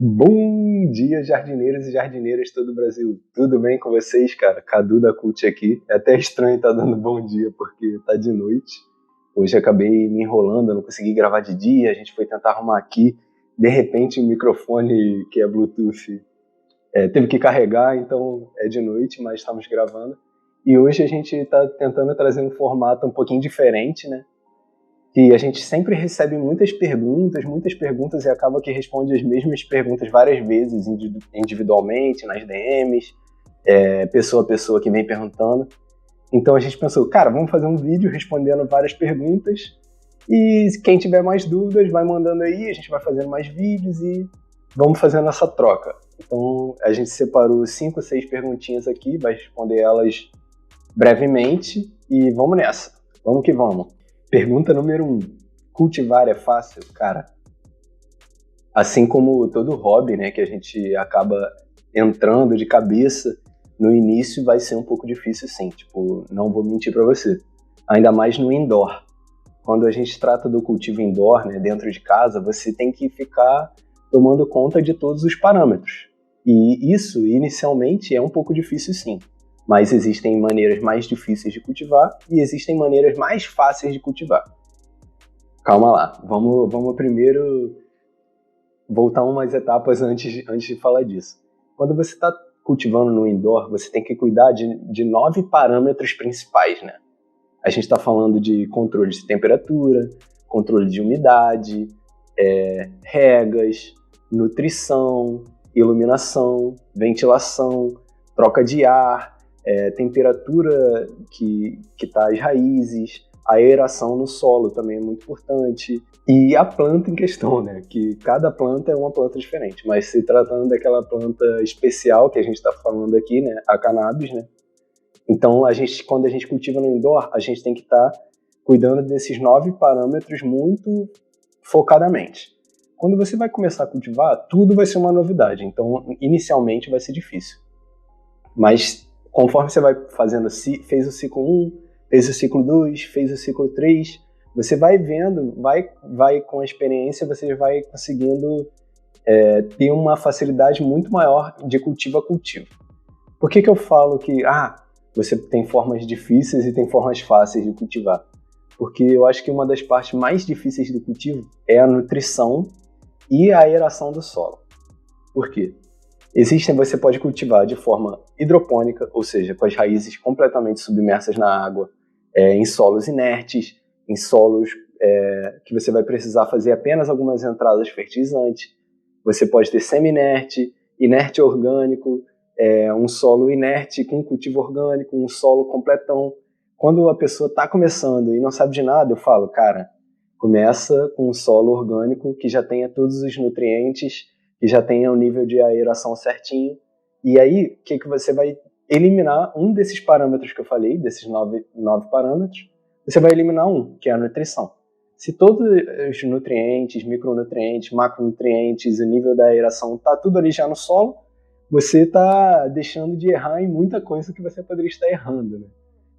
Bom dia, jardineiros e jardineiras de todo o Brasil. Tudo bem com vocês, cara? Cadu da Cult aqui. É até estranho estar dando bom dia porque tá de noite. Hoje acabei me enrolando, não consegui gravar de dia. A gente foi tentar arrumar aqui. De repente o microfone, que é Bluetooth, teve que carregar, então é de noite, mas estamos gravando. E hoje a gente está tentando trazer um formato um pouquinho diferente, né? Que a gente sempre recebe muitas perguntas e acaba que responde as mesmas perguntas várias vezes individualmente, nas DMs, pessoa a pessoa que vem perguntando. Então a gente pensou, cara, vamos fazer um vídeo respondendo várias perguntas e quem tiver mais dúvidas vai mandando aí, a gente vai fazendo mais vídeos e vamos fazendo essa troca. Então a gente separou 5 ou 6 perguntinhas aqui, vai responder elas brevemente e vamos nessa. Vamos que vamos. Pergunta número 1. Cultivar é fácil? Cara, assim como todo hobby, né, que a gente acaba entrando de cabeça, no início vai ser um pouco difícil sim, tipo, não vou mentir pra você. Ainda mais no indoor. Quando a gente trata do cultivo indoor, né, dentro de casa, você tem que ficar tomando conta de todos os parâmetros. E isso, inicialmente, é um pouco difícil sim. Mas existem maneiras mais difíceis de cultivar e existem maneiras mais fáceis de cultivar. Calma lá, vamos primeiro voltar umas etapas antes de falar disso. Quando você está cultivando no indoor, você tem que cuidar de 9 parâmetros principais, né? A gente está falando de controle de temperatura, controle de umidade, regas, nutrição, iluminação, ventilação, troca de ar, temperatura que está as raízes, a aeração no solo também é muito importante, e a planta em questão, né? Que cada planta é uma planta diferente, mas se tratando daquela planta especial que a gente está falando aqui, né? A cannabis, né? Então, quando a gente cultiva no indoor, a gente tem que estar cuidando desses 9 parâmetros muito focadamente. Quando você vai começar a cultivar, tudo vai ser uma novidade, então inicialmente vai ser difícil. Mas conforme você vai fazendo, fez o ciclo 1, fez o ciclo 2, fez o ciclo 3, você vai vendo, vai com a experiência, você vai conseguindo ter uma facilidade muito maior de cultivo a cultivo. Por que eu falo que você tem formas difíceis e tem formas fáceis de cultivar? Porque eu acho que uma das partes mais difíceis do cultivo é a nutrição e a aeração do solo. Por quê? Você pode cultivar de forma hidropônica, ou seja, com as raízes completamente submersas na água, em solos inertes, em solos que você vai precisar fazer apenas algumas entradas fertilizantes. Você pode ter semi-inerte, inerte orgânico, um solo inerte com cultivo orgânico, um solo completão. Quando a pessoa está começando e não sabe de nada, eu falo, cara, começa com um solo orgânico que já tenha todos os nutrientes, que já tenha o nível de aeração certinho. E aí, o que você vai eliminar? Um desses parâmetros que eu falei, desses 9 parâmetros, você vai eliminar um, que é a nutrição. Se todos os nutrientes, micronutrientes, macronutrientes, o nível da aeração está tudo ali já no solo, você está deixando de errar em muita coisa que você poderia estar errando, né?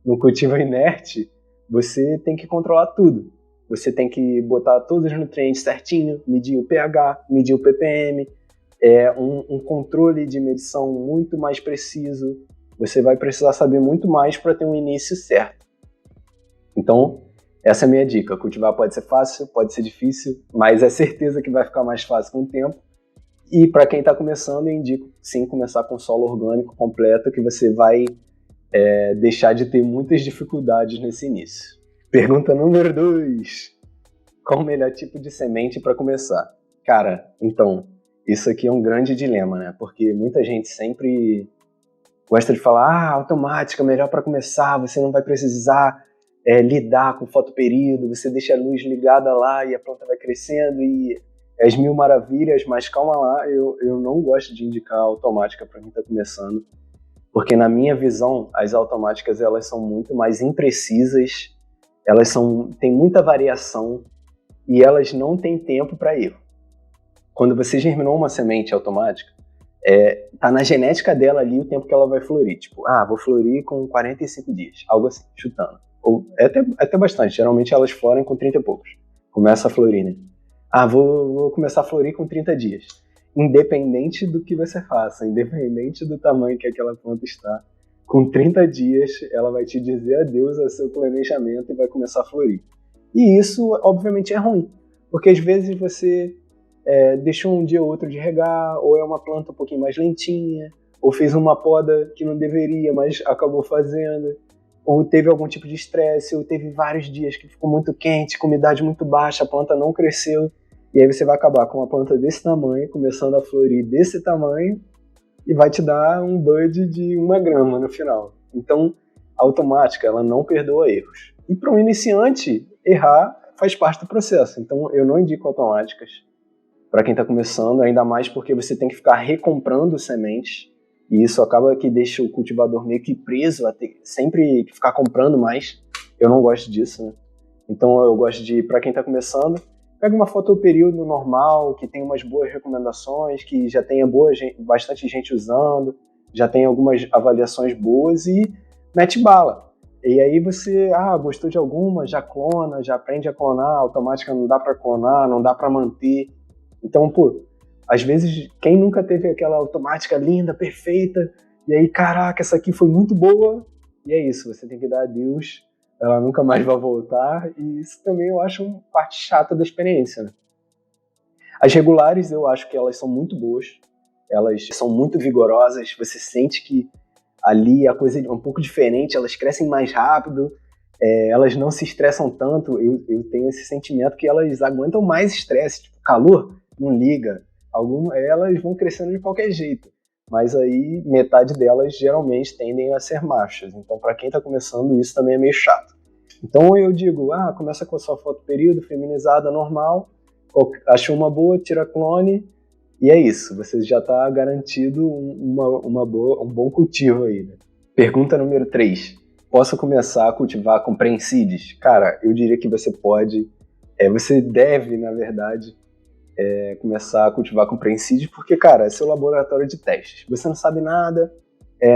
No cultivo inerte, você tem que controlar tudo. Você tem que botar todos os nutrientes certinho, medir o pH, medir o ppm, um controle de medição muito mais preciso. Você vai precisar saber muito mais para ter um início certo. Então, essa é a minha dica. Cultivar pode ser fácil, pode ser difícil, mas é certeza que vai ficar mais fácil com o tempo. E para quem está começando, eu indico sim começar com solo orgânico completo, que você vai deixar de ter muitas dificuldades nesse início. Pergunta número 2. Qual o melhor tipo de semente para começar? Cara, então, isso aqui é um grande dilema, né? Porque muita gente sempre gosta de falar, automática, melhor para começar, você não vai precisar lidar com fotoperíodo, você deixa a luz ligada lá e a planta vai crescendo e as mil maravilhas, mas calma lá, eu não gosto de indicar automática para quem está começando, porque na minha visão, as automáticas elas são muito mais imprecisas, têm muita variação e elas não têm tempo para erro. Quando você germinou uma semente automática, tá na genética dela ali o tempo que ela vai florir. Tipo, vou florir com 45 dias, algo assim, chutando. Ou até bastante, geralmente elas florem com 30 e poucos. Começa a florir, né? Vou começar a florir com 30 dias. independente do que você faça, independente do tamanho que aquela planta está, com 30 dias ela vai te dizer adeus ao seu planejamento e vai começar a florir. E isso, obviamente, é ruim, porque às vezes você deixou um dia ou outro de regar, ou é uma planta um pouquinho mais lentinha, ou fez uma poda que não deveria, mas acabou fazendo, ou teve algum tipo de estresse, ou teve vários dias que ficou muito quente, com umidade muito baixa, a planta não cresceu, e aí você vai acabar com uma planta desse tamanho, começando a florir desse tamanho, e vai te dar um bud de 1 grama no final. Então, a automática, ela não perdoa erros. E para um iniciante, errar faz parte do processo. Então, eu não indico automáticas para quem está começando, ainda mais porque você tem que ficar recomprando sementes, e isso acaba que deixa o cultivador meio que preso a ter sempre que ficar comprando mais. Eu não gosto disso, né? Então, eu gosto de, para quem está começando, pega uma foto do período normal, que tem umas boas recomendações, que já tenha bastante gente usando, já tem algumas avaliações boas e mete bala. E aí você, gostou de alguma, já clona, já aprende a clonar, a automática não dá para clonar, não dá para manter. Então, às vezes, quem nunca teve aquela automática linda, perfeita, e aí, caraca, essa aqui foi muito boa, e é isso, você tem que dar adeus, ela nunca mais vai voltar, e isso também eu acho uma parte chata da experiência, né? As regulares, eu acho que elas são muito boas, elas são muito vigorosas, você sente que ali a coisa é um pouco diferente, elas crescem mais rápido, elas não se estressam tanto, eu tenho esse sentimento que elas aguentam mais estresse, tipo, calor, não liga, elas vão crescendo de qualquer jeito, mas aí metade delas geralmente tendem a ser machas, então para quem está começando isso também é meio chato. Então eu digo, começa com a sua foto período, feminizada, normal, achou uma boa, tira clone, e é isso, você já está garantido um bom cultivo aí, né? Pergunta número 3. Posso começar a cultivar com preensides? Cara, eu diria que você pode, você deve, na verdade, começar a cultivar com preensides, porque, cara, é seu laboratório de testes. Você não sabe nada,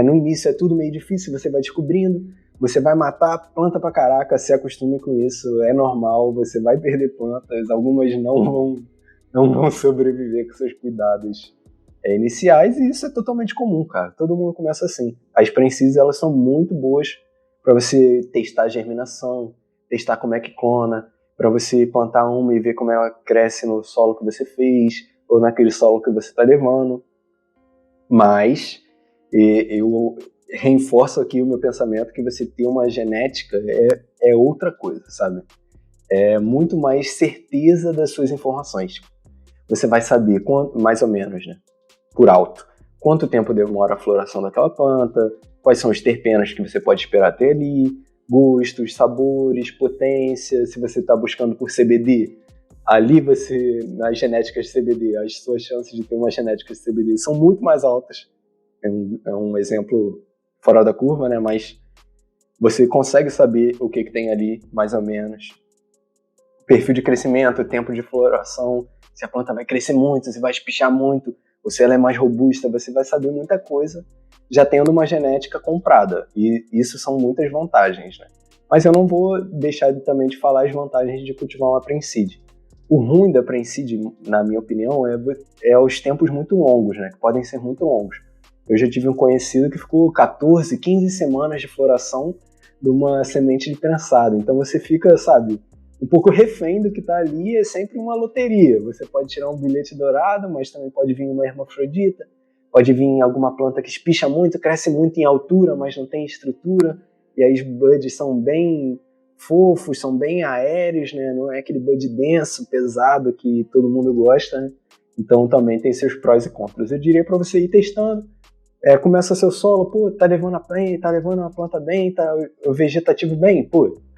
no início é tudo meio difícil, você vai descobrindo, você vai matar planta pra caraca, se acostume com isso, é normal, você vai perder plantas, algumas não vão sobreviver com seus cuidados iniciais, e isso é totalmente comum, cara. Todo mundo começa assim. As preensides, elas são muito boas para você testar a germinação, testar como é que clona, para você plantar uma e ver como ela cresce no solo que você fez, ou naquele solo que você está levando. Mas eu reforço aqui o meu pensamento que você ter uma genética é outra coisa, sabe? É muito mais certeza das suas informações. Você vai saber, mais ou menos, né, por alto, quanto tempo demora a floração daquela planta, quais são os terpenos que você pode esperar ter ali, gostos, sabores, potência, se você está buscando por CBD, ali você, nas genéticas de CBD, as suas chances de ter uma genética de CBD são muito mais altas. É um exemplo fora da curva, né, mas você consegue saber o que tem ali, mais ou menos. Perfil de crescimento, tempo de floração, se a planta vai crescer muito, se vai espichar muito, ou se ela é mais robusta, você vai saber muita coisa já tendo uma genética comprada. E isso são muitas vantagens, né? Mas eu não vou deixar também de falar as vantagens de cultivar uma preenseed. O ruim da preenseed, na minha opinião, é os tempos muito longos, né? Que podem ser muito longos. Eu já tive um conhecido que ficou 14, 15 semanas de floração de uma semente de prensado. Então você fica, sabe, um pouco refém do que está ali, é sempre uma loteria. Você pode tirar um bilhete dourado, mas também pode vir uma hermafrodita, pode vir alguma planta que espicha muito, cresce muito em altura, mas não tem estrutura, e aí os buds são bem fofos, são bem aéreos, né? Não é aquele bud denso, pesado que todo mundo gosta, né? Então também tem seus prós e contras. Eu diria para você ir testando, começa seu solo, tá levando a planta bem, tá o vegetativo bem,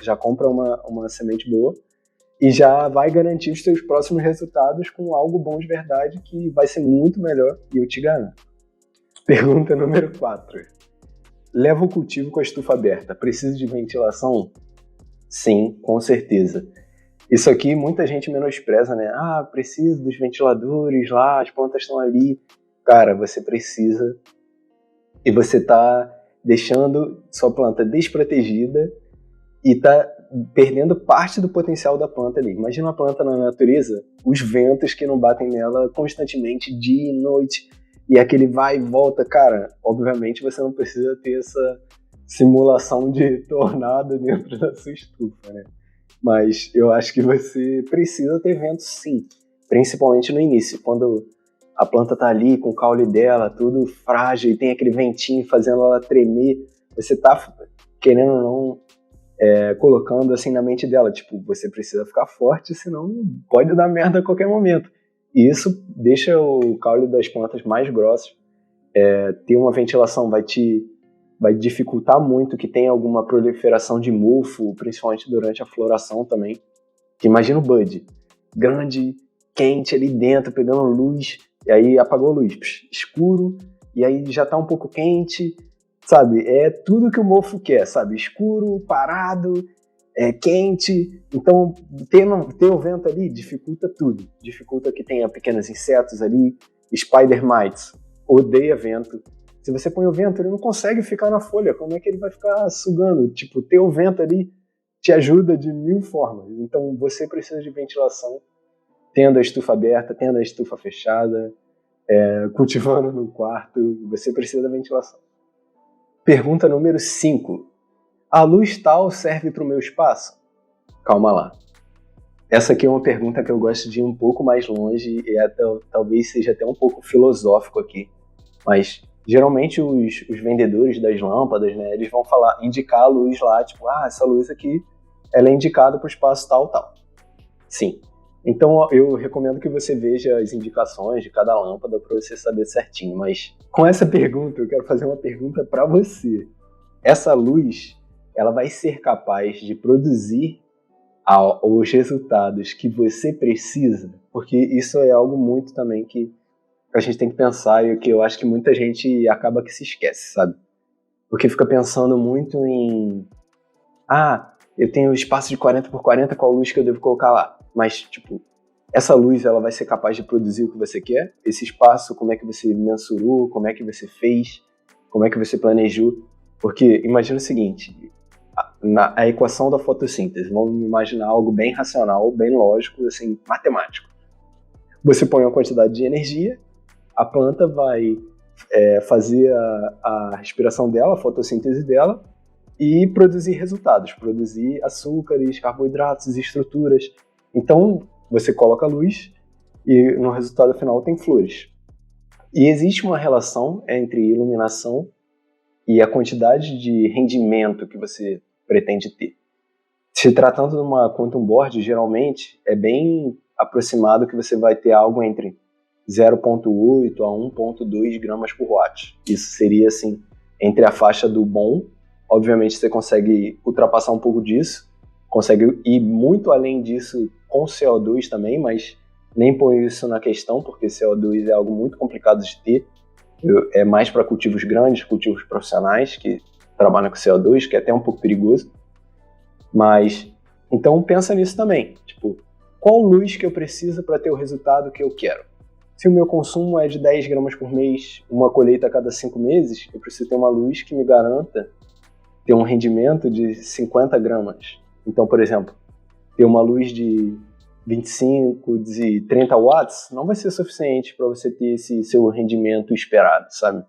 já compra uma semente boa e já vai garantir os seus próximos resultados com algo bom de verdade que vai ser muito melhor, e eu te garanto. Pergunta número 4. Leva o cultivo com a estufa aberta, precisa de ventilação? Sim, com certeza. Isso aqui muita gente menospreza, né? Precisa dos ventiladores lá, as plantas estão ali. Cara, você precisa, e você está deixando sua planta desprotegida e está perdendo parte do potencial da planta ali. Imagina uma planta na natureza, os ventos que não batem nela constantemente, dia e noite, e aquele vai e volta. Cara, obviamente você não precisa ter essa simulação de tornado dentro da sua estufa, né? Mas eu acho que você precisa ter vento sim, principalmente no início, quando a planta tá ali com o caule dela, tudo frágil, e tem aquele ventinho fazendo ela tremer, você tá, querendo ou não, colocando assim na mente dela, tipo, você precisa ficar forte, senão pode dar merda a qualquer momento. E isso deixa o caule das plantas mais grossos. Ter uma ventilação vai dificultar muito que tenha alguma proliferação de mofo, principalmente durante a floração também. Que imagina o bud, grande, quente ali dentro, pegando luz, e aí apagou a luz, escuro, e aí já tá um pouco quente, sabe? É tudo que o mofo quer, sabe? Escuro, parado, quente. Então, ter o vento ali dificulta tudo. Dificulta que tenha pequenos insetos ali, spider mites, odeia vento. Se você põe o vento, ele não consegue ficar na folha. Como é que ele vai ficar sugando? Tipo, ter o vento ali te ajuda de 1000 formas. Então, você precisa de ventilação, tendo a estufa aberta, tendo a estufa fechada, cultivando no quarto. Você precisa da ventilação. Pergunta número 5. A luz tal serve para o meu espaço? Calma lá. Essa aqui é uma pergunta que eu gosto de ir um pouco mais longe e talvez seja até um pouco filosófico aqui. Mas geralmente os vendedores das lâmpadas, né, eles vão indicar a luz lá, tipo, essa luz aqui, ela é indicada para o espaço tal. Sim. Então eu recomendo que você veja as indicações de cada lâmpada para você saber certinho. Mas com essa pergunta, eu quero fazer uma pergunta para você. Essa luz, ela vai ser capaz de produzir os resultados que você precisa? Porque isso é algo muito também que a gente tem que pensar e que eu acho que muita gente acaba que se esquece, sabe? Porque fica pensando muito em eu tenho espaço de 40 por 40, qual luz que eu devo colocar lá? Mas, tipo, essa luz, ela vai ser capaz de produzir o que você quer? Esse espaço, como é que você mensurou? Como é que você fez? Como é que você planejou? Porque imagina o seguinte, a equação da fotossíntese, vamos imaginar algo bem racional, bem lógico, assim, matemático. Você põe uma quantidade de energia, a planta vai fazer a respiração dela, a fotossíntese dela, e produzir resultados, produzir açúcares, carboidratos, estruturas. Então, você coloca a luz e no resultado final tem flores. E existe uma relação entre iluminação e a quantidade de rendimento que você pretende ter. Se tratando de uma quantum board, geralmente é bem aproximado que você vai ter algo entre 0,8 a 1,2 gramas por watt. Isso seria, assim, entre a faixa do bom. Obviamente você consegue ultrapassar um pouco disso, consegue ir muito além disso com CO2 também, mas nem põe isso na questão, porque CO2 é algo muito complicado de ter. É mais para cultivos grandes, cultivos profissionais que trabalham com CO2, que é até um pouco perigoso. Mas, então pensa nisso também. Tipo, qual luz que eu preciso para ter o resultado que eu quero? Se o meu consumo é de 10 gramas por mês, uma colheita a cada 5 meses, eu preciso ter uma luz que me garanta ter um rendimento de 50 gramas. Então, por exemplo, ter uma luz de 25, de 30 watts não vai ser suficiente para você ter esse seu rendimento esperado, sabe?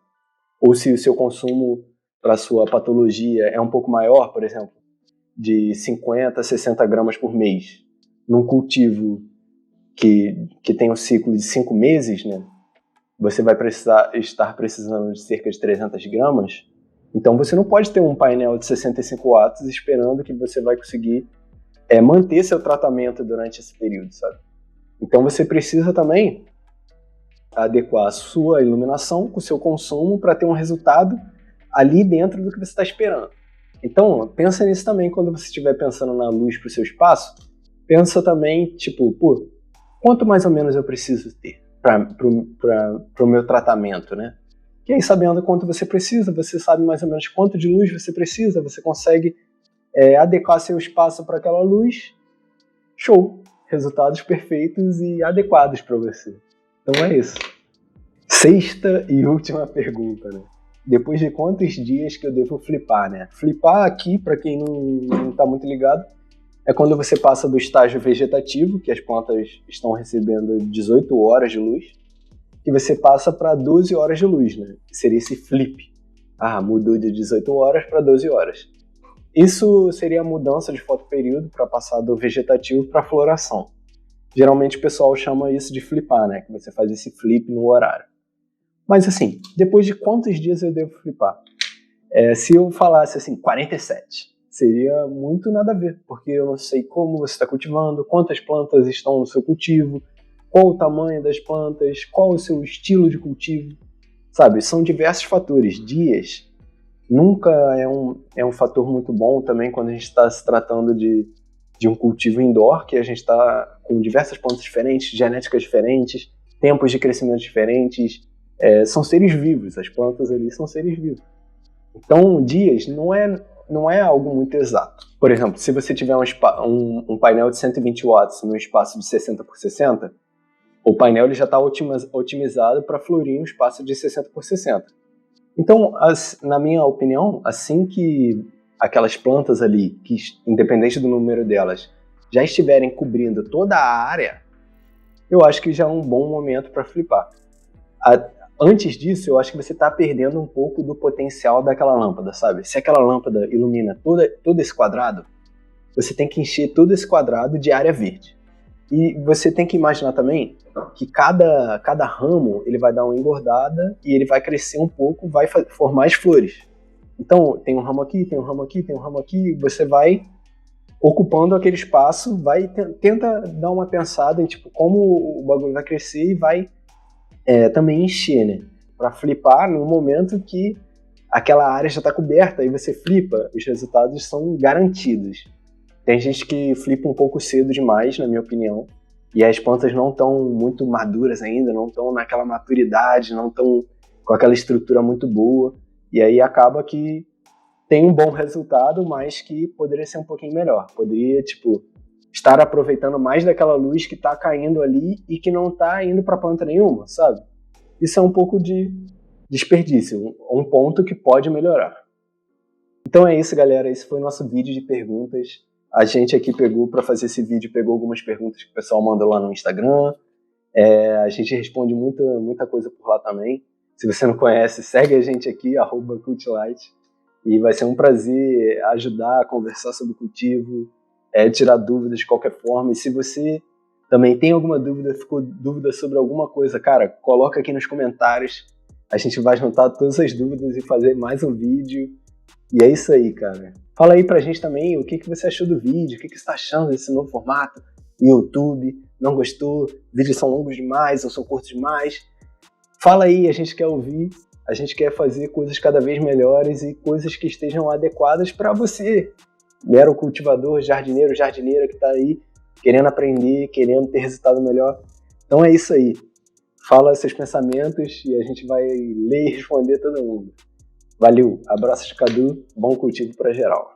Ou se o seu consumo para sua patologia é um pouco maior, por exemplo, de 50 a 60 gramas por mês, num cultivo que tem um ciclo de 5 meses, né? Você vai estar precisando de cerca de 300 gramas. Então você não pode ter um painel de 65 watts esperando que você vai conseguir manter seu tratamento durante esse período, sabe? Então você precisa também adequar a sua iluminação com o seu consumo para ter um resultado ali dentro do que você está esperando. Então pensa nisso também quando você estiver pensando na luz para o seu espaço. Pensa também, tipo, quanto mais ou menos eu preciso ter para o meu tratamento, né? E aí, sabendo quanto você precisa, você sabe mais ou menos quanto de luz você precisa, você consegue adequar seu espaço para aquela luz. Show! Resultados perfeitos e adequados para você. Então é isso. Sexta e última pergunta, né? Depois de quantos dias que eu devo flipar, né? Flipar aqui, para quem não está muito ligado, É quando você passa do estágio vegetativo, que as plantas estão recebendo 18 horas de luz, que você passa para 12 horas de luz, né? Seria esse flip. Mudou de 18 horas para 12 horas. Isso seria a mudança de fotoperíodo para passar do vegetativo para a floração. Geralmente o pessoal chama isso de flipar, né? Que você faz esse flip no horário. Mas assim, depois de quantos dias eu devo flipar? Se eu falasse assim, 47, seria muito nada a ver, porque eu não sei como você está cultivando, quantas plantas estão no seu cultivo, qual o tamanho das plantas, qual o seu estilo de cultivo, sabe? São diversos fatores. Dias nunca é um fator muito bom também quando a gente está se tratando de um cultivo indoor, que a gente está com diversas plantas diferentes, genéticas diferentes, tempos de crescimento diferentes. São seres vivos, as plantas ali são seres vivos. Então, dias não é algo muito exato. Por exemplo, se você tiver um painel de 120 watts no espaço de 60 por 60, o painel ele já está otimizado para florir em um espaço de 60 por 60. Então, na minha opinião, assim que aquelas plantas ali, que independente do número delas, já estiverem cobrindo toda a área, eu acho que já é um bom momento para flipar. Antes disso, eu acho que você está perdendo um pouco do potencial daquela lâmpada, sabe? Se aquela lâmpada ilumina todo esse quadrado, você tem que encher todo esse quadrado de área verde. E você tem que imaginar também que cada ramo ele vai dar uma engordada e ele vai crescer um pouco, vai formar as flores. Então, tem um ramo aqui, tem um ramo aqui, tem um ramo aqui, você vai ocupando aquele espaço, tenta dar uma pensada em tipo, como o bagulho vai crescer e vai também encher, né? Para flipar no momento que aquela área já está coberta, aí você flipa, os resultados são garantidos. Tem gente que flipa um pouco cedo demais, na minha opinião, e as plantas não estão muito maduras ainda, não estão naquela maturidade, não estão com aquela estrutura muito boa, e aí acaba que tem um bom resultado, mas que poderia ser um pouquinho melhor. Poderia, estar aproveitando mais daquela luz que está caindo ali e que não está indo para planta nenhuma, sabe? Isso é um pouco de desperdício, um ponto que pode melhorar. Então é isso, galera. Esse foi o nosso vídeo de perguntas. A gente aqui para fazer esse vídeo, pegou algumas perguntas que o pessoal mandou lá no Instagram. A gente responde muita coisa por lá também. Se você não conhece, segue a gente aqui, @cultlight. E vai ser um prazer ajudar a conversar sobre o cultivo, tirar dúvidas de qualquer forma. E se você também tem alguma dúvida, ficou dúvida sobre alguma coisa, cara, coloca aqui nos comentários. A gente vai juntar todas as dúvidas e fazer mais um vídeo. E é isso aí, cara. Fala aí pra gente também o que você achou do vídeo, o que você está achando desse novo formato. YouTube, não gostou? Vídeos são longos demais ou são curtos demais? Fala aí, a gente quer ouvir. A gente quer fazer coisas cada vez melhores e coisas que estejam adequadas para você, mero cultivador, jardineiro, jardineira que está aí querendo aprender, querendo ter resultado melhor. Então é isso aí. Fala seus pensamentos e a gente vai ler e responder todo mundo. Valeu, abraço de Cadu, bom cultivo para geral.